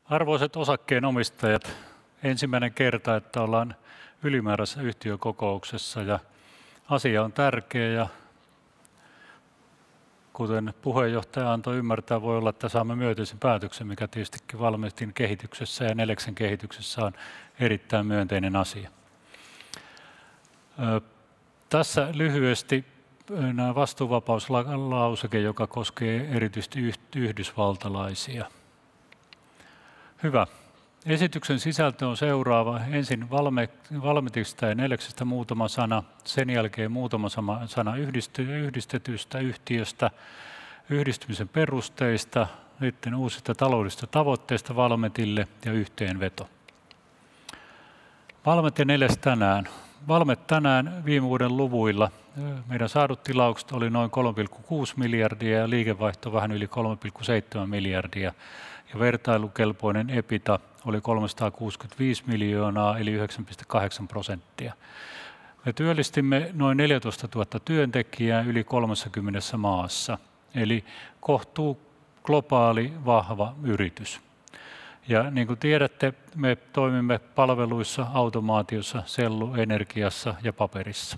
Arvoisat osakkeenomistajat, ensimmäinen kerta, että ollaan ylimääräisessä yhtiökokouksessa ja asia on tärkeä ja kuten puheenjohtaja antoi ymmärtää, voi olla, että saamme myönteisen päätöksen, mikä tietystikin Valmetin kehityksessä ja Neleksen kehityksessä on erittäin myönteinen asia. Tässä lyhyesti vastuuvapauslauseke, joka koskee erityisesti yhdysvaltalaisia. Hyvä. Esityksen sisältö on seuraava. Ensin Valmetista ja Neleksestä muutama sana, sen jälkeen muutama sana yhdistetystä yhtiöstä, yhdistymisen perusteista, sitten uusista taloudellisista tavoitteista Valmetille ja yhteenveto. Valmet ja Neles tänään. Valmet tänään viime vuoden luvuilla. Meidän saadut tilaukset oli noin 3,6 miljardia ja liikevaihto vähän yli 3,7 miljardia. Ja vertailukelpoinen EBITDA oli 365 miljoonaa eli 9,8%. Me työllistimme noin 14 000 työntekijää yli 30 maassa, eli kohtuu globaali vahva yritys. Ja niin kuin tiedätte, me toimimme palveluissa, automaatiossa, selluenergiassa ja paperissa.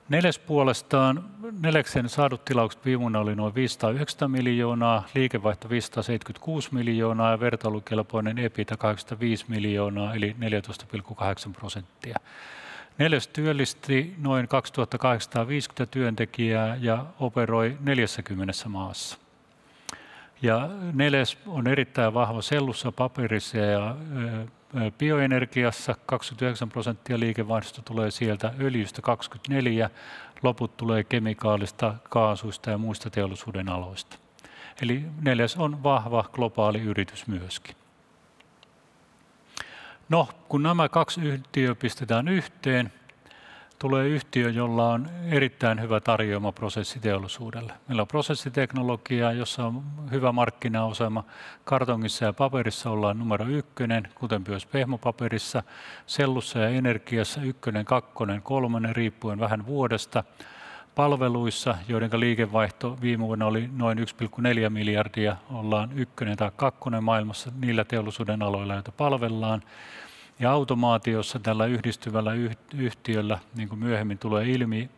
Neles puolestaan, Neleksen saadut tilaukset viime vuonna oli noin 509 miljoonaa, liikevaihto 576 miljoonaa ja vertailukelpoinen EBITDA 85 miljoonaa eli 14,8%. Neles työllisti noin 2850 työntekijää ja operoi 40 maassa. Ja Neles on erittäin vahva sellussa, paperissa ja bioenergiassa, 29% liikevaihdosta tulee sieltä, öljystä 24%, loput tulee kemikaalista, kaasuista ja muista teollisuuden aloista. Eli Neles on vahva globaali yritys myöskin. No, kun nämä kaksi yhtiöä pistetään yhteen, tulee yhtiö, jolla on erittäin hyvä tarjoama prosessiteollisuudelle. Meillä on prosessiteknologiaa, jossa on hyvä markkinaosama. Kartongissa ja paperissa ollaan numero 1, kuten myös pehmopaperissa. Sellussa ja energiassa 1, 2, 3, riippuen vähän vuodesta. Palveluissa, joiden liikevaihto viime vuonna oli noin 1,4 miljardia, ollaan 1 tai 2 maailmassa niillä teollisuuden aloilla, joita palvellaan. Ja automaatiossa tällä yhdistyvällä yhtiöllä, niin kuin myöhemmin tulee ilmi,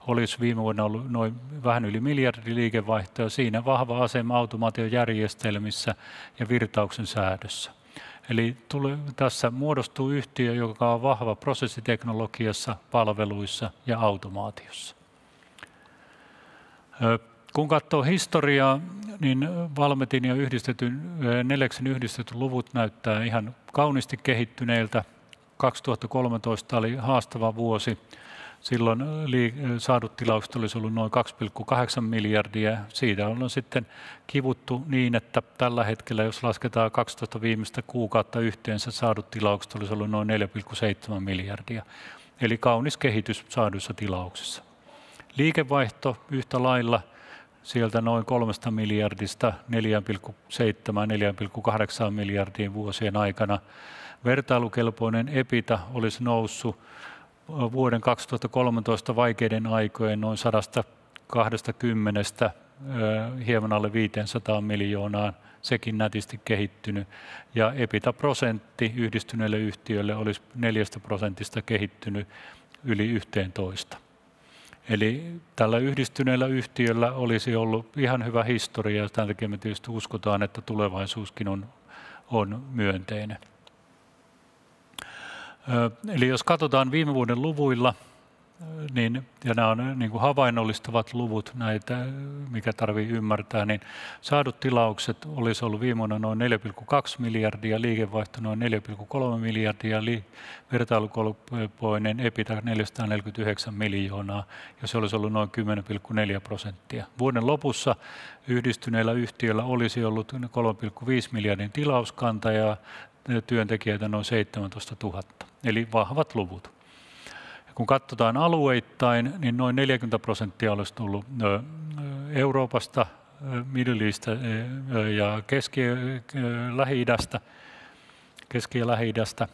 olisi viime vuonna ollut noin vähän yli miljardi liikevaihtoa. Siinä vahva asema automaatiojärjestelmissä ja virtauksen säädössä. Eli tässä muodostuu yhtiö, joka on vahva prosessiteknologiassa, palveluissa ja automaatiossa. Kun katsoo historiaa, niin Valmetin ja Neleksen yhdistetyn luvut näyttää ihan kauniisti kehittyneiltä. 2013 oli haastava vuosi. Silloin saadut tilaukset olisi ollut noin 2,8 miljardia. Siitä on sitten kivuttu niin, että tällä hetkellä, jos lasketaan 12 viimeistä kuukautta yhteensä, saadut tilaukset olisi ollut noin 4,7 miljardia. Eli kaunis kehitys saaduissa tilauksissa. Liikevaihto yhtä lailla sieltä noin 3 miljardista 4,7–4,8 miljardiin vuosien aikana. Vertailukelpoinen EBITDA olisi noussut vuoden 2013 vaikeiden aikojen noin 120 hieman alle 500 miljoonaan, sekin nätisti kehittynyt. Ja EBITDA-prosentti yhdistyneelle yhtiölle olisi 4% kehittynyt yli 11. Eli tällä yhdistyneellä yhtiöllä olisi ollut ihan hyvä historia, ja tämän takia me tietysti uskotaan, että tulevaisuuskin on myönteinen. Eli jos katsotaan viime vuoden luvuilla, ja nämä on niin kuin havainnollistavat luvut, näitä, mikä tarvitsee ymmärtää, niin saadut tilaukset olisi ollut viime vuonna noin 4,2 miljardia, liikevaihto noin 4,3 miljardia, vertailukelpoinen EBITDA 449 miljoonaa, ja se olisi ollut noin 10,4%. Vuoden lopussa yhdistyneellä yhtiöllä olisi ollut 3,5 miljardin tilauskanta ja työntekijöitä noin 17 000, eli vahvat luvut. Kun katsotaan alueittain, niin noin 40% olisi tullut Euroopasta, Middle East ja Keski- ja Lähi-idästä,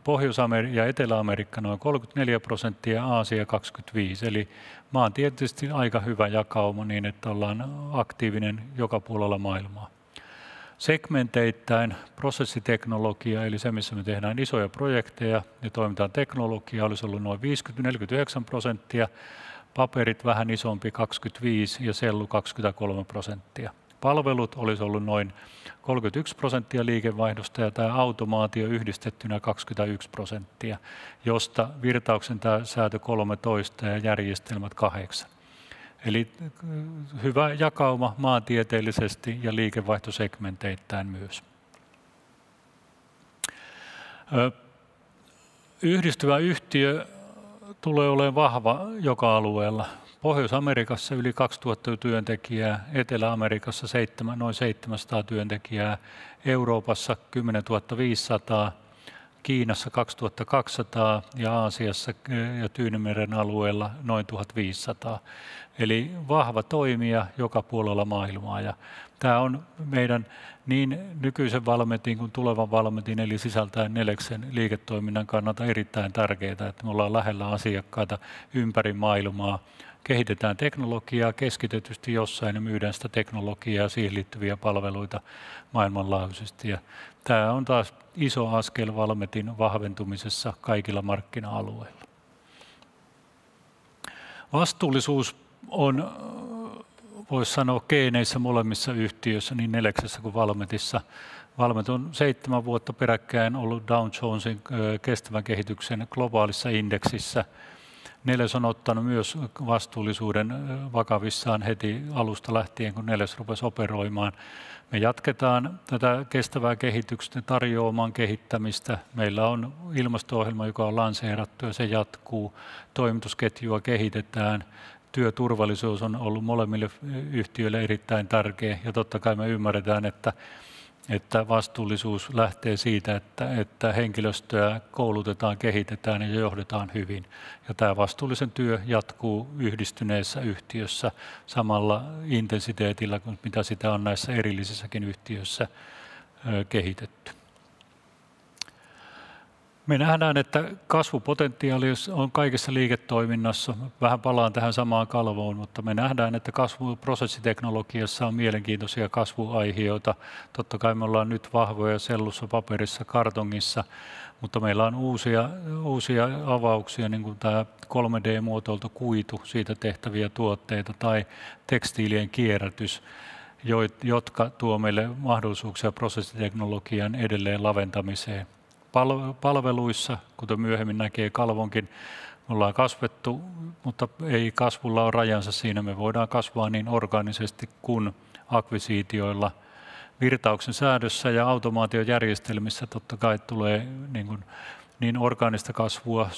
Pohjois-Amerikka ja Etelä-Amerikka noin 34% ja Aasia 25%. Eli maa on tietysti aika hyvä jakauma niin, että ollaan aktiivinen joka puolella maailmaa. Segmenteittäin prosessiteknologia, eli se, missä me tehdään isoja projekteja ja toimitaan teknologiaa, olisi ollut noin 49%, paperit vähän isompi 25% ja sellu 23%. Palvelut olisi ollut noin 31% liikevaihdosta ja tämä automaatio yhdistettynä 21%, josta virtauksen tämä säätö 13 ja järjestelmät 8. Eli hyvä jakauma maantieteellisesti ja liikevaihtosegmenteittäin myös. Yhdistyvä yhtiö tulee olemaan vahva joka alueella. Pohjois-Amerikassa yli 2000 työntekijää, Etelä-Amerikassa noin 700 työntekijää, Euroopassa 10 500, Kiinassa 2200 ja Aasiassa ja Tyynenmeren alueella noin 1500. Eli vahva toimija joka puolella maailmaa. Ja tämä on meidän niin nykyisen Valmetin kuin tulevan Valmetin eli sisältäen Neleksen liiketoiminnan kannalta erittäin tärkeää, että me ollaan lähellä asiakkaita ympäri maailmaa. Kehitetään teknologiaa keskitetysti jossain ja myydään sitä teknologiaa ja siihen liittyviä palveluita maailmanlaajuisesti. Ja tämä on taas iso askel Valmetin vahventumisessa kaikilla markkina-alueilla. Vastuullisuus on, voisi sanoa, geeneissä molemmissa yhtiöissä, niin Neleksessä kuin Valmetissa. Valmet on 7 vuotta peräkkäin ollut Dow Jonesin kestävän kehityksen globaalissa indeksissä. Neles on ottanut myös vastuullisuuden vakavissaan heti alusta lähtien, kun Neles rupesi operoimaan. Me jatketaan tätä kestävää kehitystä tarjoamaan kehittämistä. Meillä on ilmasto-ohjelma, joka on lanseerattu ja se jatkuu. Toimitusketjua kehitetään. Työturvallisuus on ollut molemmille yhtiöille erittäin tärkeä ja totta kai me ymmärretään, että vastuullisuus lähtee siitä, että henkilöstöä koulutetaan, kehitetään ja johdetaan hyvin. Ja tämä vastuullisen työ jatkuu yhdistyneessä yhtiössä samalla intensiteetillä kuin mitä sitä on näissä erillisissäkin yhtiöissä kehitetty. Me nähdään, että kasvupotentiaali on kaikessa liiketoiminnassa. Vähän palaan tähän samaan kalvoon, mutta me nähdään, että prosessiteknologiassa on mielenkiintoisia kasvuaiheita. Totta kai me ollaan nyt vahvoja sellussa, paperissa, kartongissa, mutta meillä on uusia avauksia, niin kuin tämä 3D-muotoiltu kuitu, siitä tehtäviä tuotteita tai tekstiilien kierrätys, jotka tuo meille mahdollisuuksia prosessiteknologian edelleen laventamiseen. Palveluissa, kuten myöhemmin näkee kalvonkin, me ollaan kasvettu, mutta ei kasvulla ole rajansa siinä. Me voidaan kasvaa niin orgaanisesti kuin akvisiitioilla. Virtauksen säädössä ja automaatiojärjestelmissä totta kai tulee niin orgaanista kasvua,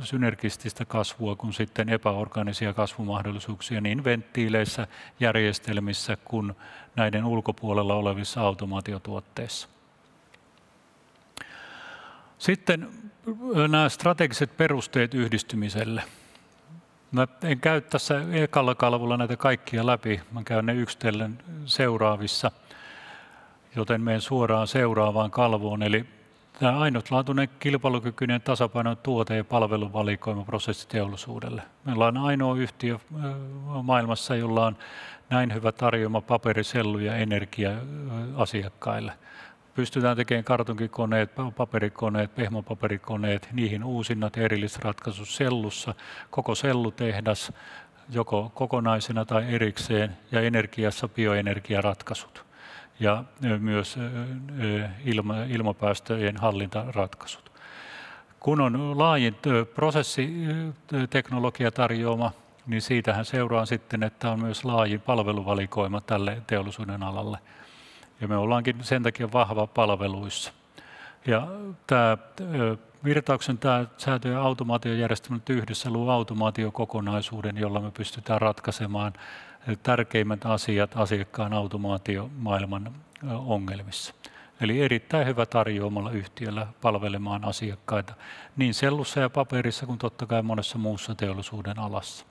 synergististä kasvua kuin sitten epäorgaanisia kasvumahdollisuuksia niin venttiileissä, järjestelmissä kuin näiden ulkopuolella olevissa automaatiotuotteissa. Sitten nämä strategiset perusteet yhdistymiselle. Mä en käy tässä ekalla kalvolla näitä kaikkia läpi, mä käyn ne yksitellen seuraavissa, joten menen suoraan seuraavaan kalvoon. Eli tämä ainutlaatuinen kilpailukykyinen tasapaino tuote- ja palveluvalikoima prosessiteollisuudelle. Meillä on ainoa yhtiö maailmassa, jolla on näin hyvä tarjoama paperisellu ja energia asiakkaille. Pystytään tekemään kartonkikoneet, paperikoneet, pehmopaperikoneet, niihin uusinnat ja erillisratkaisut sellussa, koko sellutehdas, joko kokonaisena tai erikseen, ja energiassa bioenergiaratkaisut ja myös ilmapäästöjen hallintaratkaisut. Kun on laajin prosessiteknologiatarjoama, niin siitähän seuraa sitten, että on myös laajin palveluvalikoima tälle teollisuuden alalle. Ja me ollaankin sen takia vahva palveluissa. Ja tämä virtauksen säätö- ja automaatiojärjestelmät yhdessä luo automaatiokokonaisuuden, jolla me pystytään ratkaisemaan tärkeimmät asiat asiakkaan automaatiomaailman ongelmissa. Eli erittäin hyvä tarjoamalla yhtiöllä palvelemaan asiakkaita niin sellussa ja paperissa kuin totta kai monessa muussa teollisuuden alassa.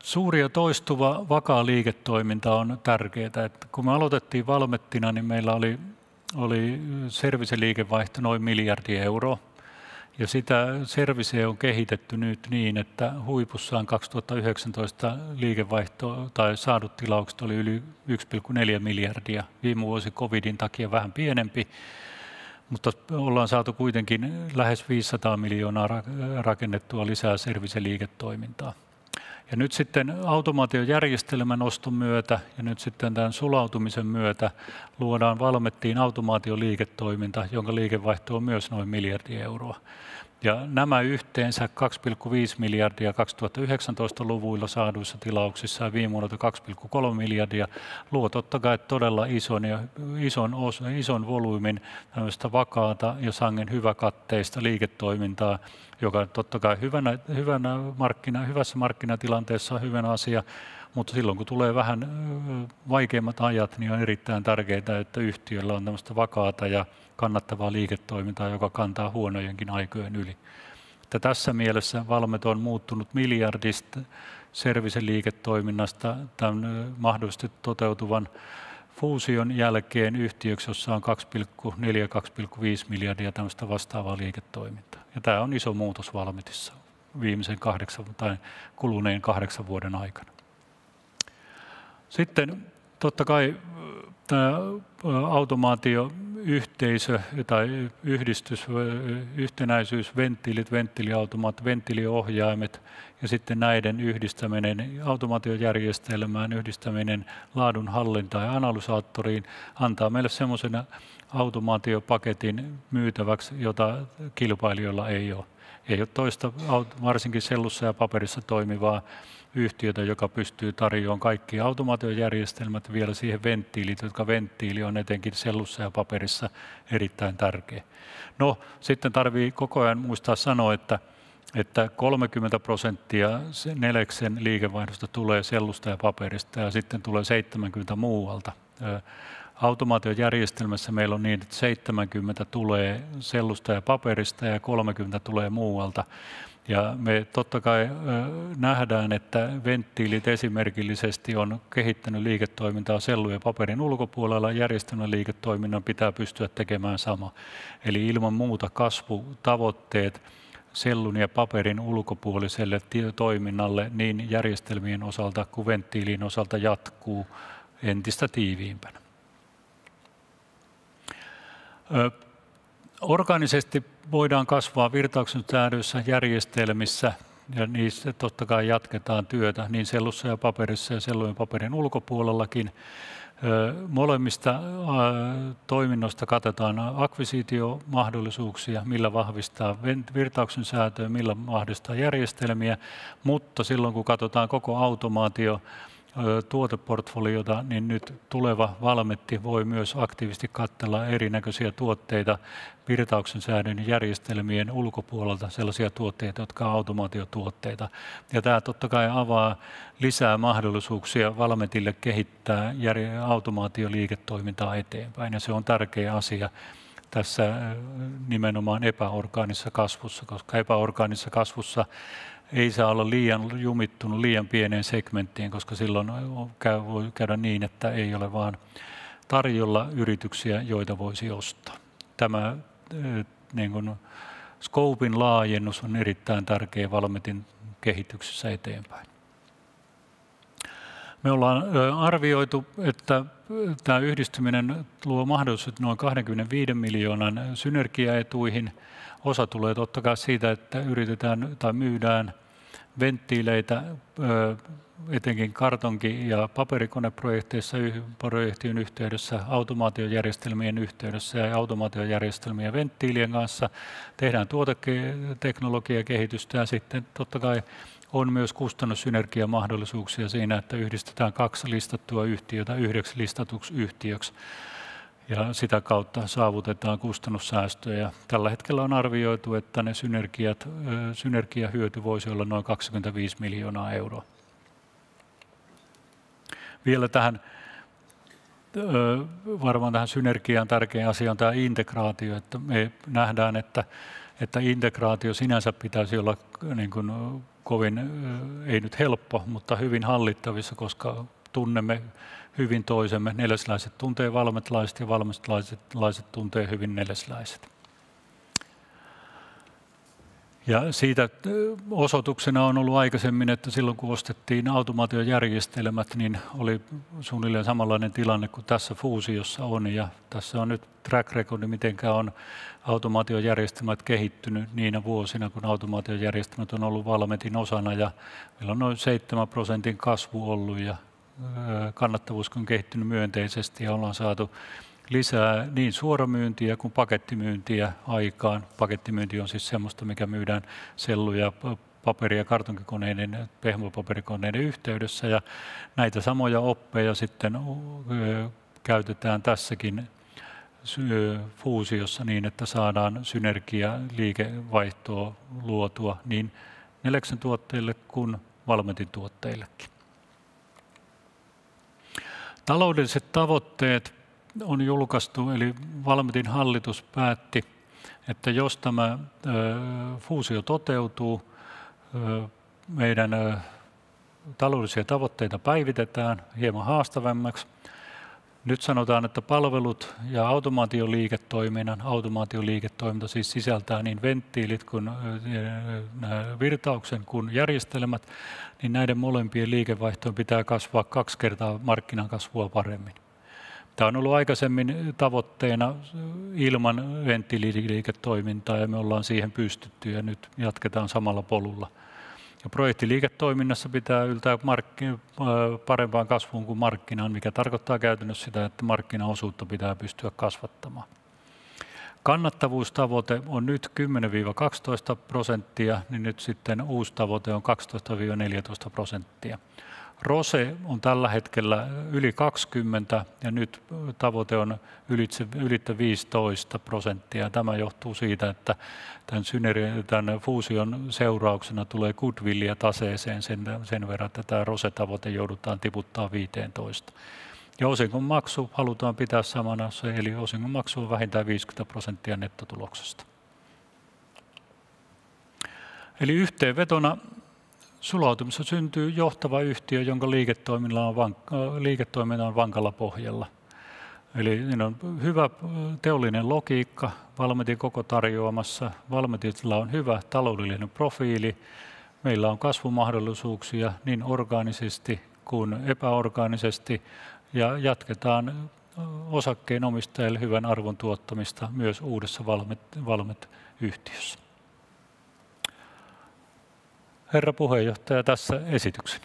Suuri ja toistuva vakaa liiketoiminta on tärkeää. Että kun me aloitettiin Valmettina, niin meillä oli serviceliikevaihto noin 1 miljardi euroa. Ja sitä servicea on kehitetty nyt niin, että huipussaan 2019 liikevaihto tai saadut tilaukset oli yli 1,4 miljardia. Viime vuosi covidin takia vähän pienempi, mutta ollaan saatu kuitenkin lähes 500 miljoonaa rakennettua lisää serviceliiketoimintaa. Ja nyt sitten automaatiojärjestelmän oston myötä ja nyt sitten tämän sulautumisen myötä luodaan Valmettiin automaatioliiketoiminta, jonka liikevaihto on myös noin miljardi euroa. Ja nämä yhteensä 2,5 miljardia 2019-luvuilla saaduissa tilauksissa ja viime vuonna 2,3 miljardia luo totta kai todella ison volyymin tämmöistä vakaata ja sangen hyväkatteista liiketoimintaa, joka totta kai hyvässä markkinatilanteessa on hyvä asia, mutta silloin kun tulee vähän vaikeimmat ajat, niin on erittäin tärkeää, että yhtiöllä on tämmöistä vakaata ja kannattavaa liiketoimintaa, joka kantaa huonojenkin aikojen yli. Että tässä mielessä Valmet on muuttunut miljardista serviceliiketoiminnasta tämän mahdollisesti toteutuvan fuusion jälkeen yhtiöksi, jossa on 2,4-2,5 miljardia tämmöistä vastaavaa liiketoimintaa. Ja tämä on iso muutos Valmetissa viimeisen kuluneen 8 vuoden aikana. Sitten totta kai tämä automaatioyhteisö tai yhdistys, yhtenäisyys, venttiilit, venttiiliautomaat, venttiiliohjaimet ja sitten näiden yhdistäminen automaatiojärjestelmään, yhdistäminen laadunhallintaan ja analysaattoriin antaa meille semmoisen automaatiopaketin myytäväksi, jota kilpailijoilla ei ole. Ei ole toista, varsinkin sellussa ja paperissa toimivaa yhtiötä, joka pystyy tarjoamaan kaikki automaatiojärjestelmät vielä siihen venttiilit, jotka venttiili on etenkin sellussa ja paperissa erittäin tärkeä. No, sitten tarvii koko ajan muistaa sanoa, että 30% Neleksen liikevaihdosta tulee sellusta ja paperista ja sitten tulee 70% muualta. Automaatiojärjestelmässä meillä on niin, että 70 tulee sellusta ja paperista ja 30 tulee muualta. Ja me totta kai nähdään, että venttiilit esimerkillisesti on kehittänyt liiketoimintaa sellun ja paperin ulkopuolella. Järjestelmän liiketoiminnan pitää pystyä tekemään sama. Eli ilman muuta kasvutavoitteet sellun ja paperin ulkopuoliselle toiminnalle niin järjestelmien osalta kuin venttiilin osalta jatkuu entistä tiiviimpänä. Orgaanisesti voidaan kasvaa virtauksen säädöissä järjestelmissä ja niissä totta kai jatketaan työtä niin sellussa ja paperissa ja sellun ja paperin ulkopuolellakin. Molemmista toiminnoista katsotaan akvisitiomahdollisuuksia, millä vahvistaa virtauksen säätöä, millä vahvistaa järjestelmiä, mutta silloin kun katsotaan koko automaatio tuoteportfoliota, niin nyt tuleva Valmetti voi myös aktiivisesti katsella erinäköisiä tuotteita virtauksen säädön järjestelmien ulkopuolelta, sellaisia tuotteita, jotka ovat automaatiotuotteita. Ja tämä totta kai avaa lisää mahdollisuuksia Valmetille kehittää automaatioliiketoimintaa eteenpäin, ja se on tärkeä asia tässä nimenomaan epäorgaanisessa kasvussa, koska epäorgaanisessa kasvussa ei saa olla liian jumittunut liian pieneen segmenttiin, koska silloin voi käydä niin, että ei ole vaan tarjolla yrityksiä, joita voisi ostaa. Tämä niin kuin scopen laajennus on erittäin tärkeä Valmetin kehityksessä eteenpäin. Me ollaan arvioitu, että tämä yhdistyminen luo mahdollisuudet noin 25 miljoonan synergiaetuihin. Osa tulee totta kai siitä, että yritetään tai myydään venttiileitä etenkin kartonki- ja paperikoneprojekteissa projektin yhteydessä, automaatiojärjestelmien yhteydessä ja automaatiojärjestelmien venttiilien kanssa. Tehdään tuoteteknologiakehitystä ja sitten totta kai on myös kustannussynergiamahdollisuuksia siinä, että yhdistetään 2 listattua yhtiötä 9 listatuksi yhtiöksi. Ja sitä kautta saavutetaan kustannussäästöjä. Tällä hetkellä on arvioitu, että ne synergiahyöty voisi olla noin 25 miljoonaa euroa. Vielä varmaan tähän synergiaan tärkeä asia on tämä integraatio, että me nähdään, että integraatio sinänsä pitäisi olla niin kuin kovin, ei nyt helppo, mutta hyvin hallittavissa, koska tunnemme hyvin toisemme. Nelesläiset tuntee valmetlaiset ja valmetlaiset tuntee hyvin nelesläiset. Ja siitä osoituksena on ollut aikaisemmin, että silloin kun ostettiin automaatiojärjestelmät, niin oli suunnilleen samanlainen tilanne kuin tässä fuusiossa on. Ja tässä on nyt track record, mitenkä on automaatiojärjestelmät kehittynyt niinä vuosina, kun automaatiojärjestelmät on ollut Valmetin osana. Ja meillä on noin 7% kasvu ollut ja kannattavuus on kehittynyt myönteisesti ja ollaan saatu lisää niin suoramyyntiä kuin pakettimyyntiä aikaan. Pakettimyynti on siis semmoista, mikä myydään sellu- ja paperi- ja kartonkikoneiden, pehmopaperikoneiden yhteydessä. Ja näitä samoja oppeja sitten käytetään tässäkin fuusiossa niin, että saadaan synergia liikevaihtoa luotua niin Neleksen tuotteille kuin Valmetin tuotteillekin. Taloudelliset tavoitteet on julkaistu, eli Valmetin hallitus päätti, että jos tämä fuusio toteutuu, meidän taloudellisia tavoitteita päivitetään hieman haastavammaksi. Nyt sanotaan, että palvelut ja automaatioliiketoiminta siis sisältää niin venttiilit kuin virtauksen kuin järjestelmät, niin näiden molempien liikevaihtoon pitää kasvaa 2 kertaa markkinan kasvua paremmin. Tämä on ollut aikaisemmin tavoitteena ilman venttiililiiketoimintaa ja me ollaan siihen pystytty ja nyt jatketaan samalla polulla. Ja projektiliiketoiminnassa pitää yltää parempaan kasvuun kuin markkinaan, mikä tarkoittaa käytännössä sitä, että markkinaosuutta pitää pystyä kasvattamaan. Kannattavuustavoite on nyt 10–12%, niin nyt sitten uusi tavoite on 12–14%. ROCE on tällä hetkellä yli 20 ja nyt tavoite on ylitse 15%. Tämä johtuu siitä, että tämän fuusion seurauksena tulee goodwillia taseeseen sen verran, että tämä ROCE-tavoite joudutaan tiputtaa 15. Ja osingon maksu halutaan pitää samana, eli osingon maksu on vähintään 50% nettotuloksesta. Eli yhteenvetona sulautumisessa syntyy johtava yhtiö, jonka liiketoiminta on vankalla pohjalla. Eli siinä on hyvä teollinen logiikka, Valmetin koko tarjoamassa, Valmetilla on hyvä taloudellinen profiili, meillä on kasvumahdollisuuksia niin orgaanisesti kuin epäorgaanisesti ja jatketaan osakkeenomistajille hyvän arvon tuottamista myös uudessa Valmet-yhtiössä. Herra puheenjohtaja, tässä esitykseni.